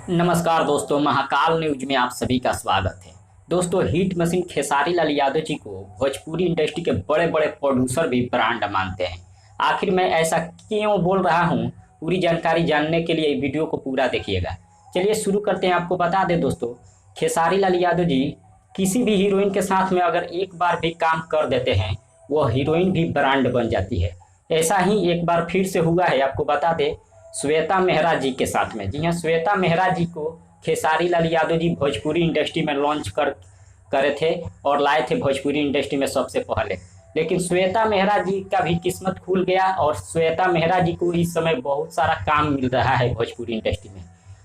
नमस्कार दोस्तों, महाकाल न्यूज में आप सभी का स्वागत है। दोस्तों, हिट मशीन खेसारी लाल यादव जी को भोजपुरी इंडस्ट्री के बड़े बड़े प्रोड्यूसर भी ब्रांड मानते हैं। आखिर मैं ऐसा क्यों बोल रहा हूं, पूरी जानकारी जानने के लिए वीडियो को पूरा देखिएगा। चलिए शुरू करते हैं। आपको बता दें दोस्तों, खेसारी लाल यादव जी किसी भी हीरोइन के साथ में अगर एक बार भी काम कर देते हैं, वो हीरोइन भी ब्रांड बन जाती है। ऐसा ही एक बार फिर से हुआ है। आपको बता दें, श्वेता मेहरा जी के साथ में। जी हाँ, श्वेता मेहरा जी को खेसारी लाल यादव जी भोजपुरी इंडस्ट्री में लॉन्च करे थे और लाए थे भोजपुरी इंडस्ट्री में सबसे पहले। लेकिन श्वेता मेहरा जी का भी किस्मत खुल गया और श्वेता मेहरा जी को इस समय बहुत सारा काम मिल रहा है भोजपुरी इंडस्ट्री में।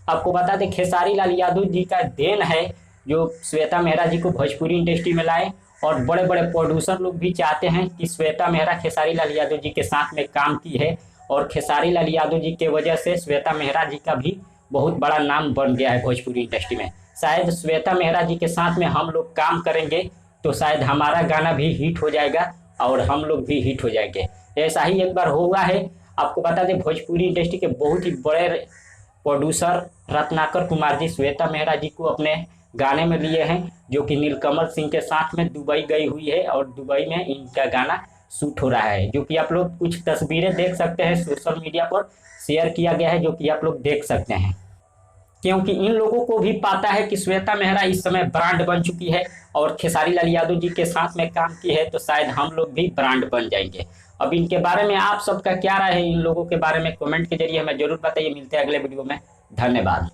आपको बता दें, खेसारी लाल यादव जी का देन है जो श्वेता मेहरा जी को भोजपुरी इंडस्ट्री में लाए, और बड़े बड़े प्रोड्यूसर लोग भी चाहते हैं कि श्वेता मेहरा खेसारी लाल यादव जी के साथ में काम की है, और खेसारी लाल यादव जी के वजह से श्वेता मेहरा जी का भी बहुत बड़ा नाम बन गया है भोजपुरी इंडस्ट्री में। शायद श्वेता मेहरा जी के साथ में हम लोग काम करेंगे तो शायद हमारा गाना भी हिट हो जाएगा और हम लोग भी हिट हो जाएंगे। ऐसा ही एक बार हुआ है। आपको बता दें, भोजपुरी इंडस्ट्री के बहुत ही बड़े प्रोड्यूसर रत्नाकर कुमार जी श्वेता मेहरा जी को अपने गाने में लिए हैं, जो कि नीलकमल सिंह के साथ में दुबई गई हुई है और दुबई में इनका गाना शूट हो रहा है, जो कि आप लोग कुछ तस्वीरें देख सकते हैं। सोशल मीडिया पर शेयर किया गया है, जो कि आप लोग देख सकते हैं। क्योंकि इन लोगों को भी पता है कि श्वेता मेहरा इस समय ब्रांड बन चुकी है और खेसारी लाल यादव जी के साथ में काम की है, तो शायद हम लोग भी ब्रांड बन जाएंगे। अब इनके बारे में आप सबका क्या राय है, इन लोगों के बारे में कमेंट के जरिए हमें जरूर बताइए। मिलते हैं अगले वीडियो में। धन्यवाद।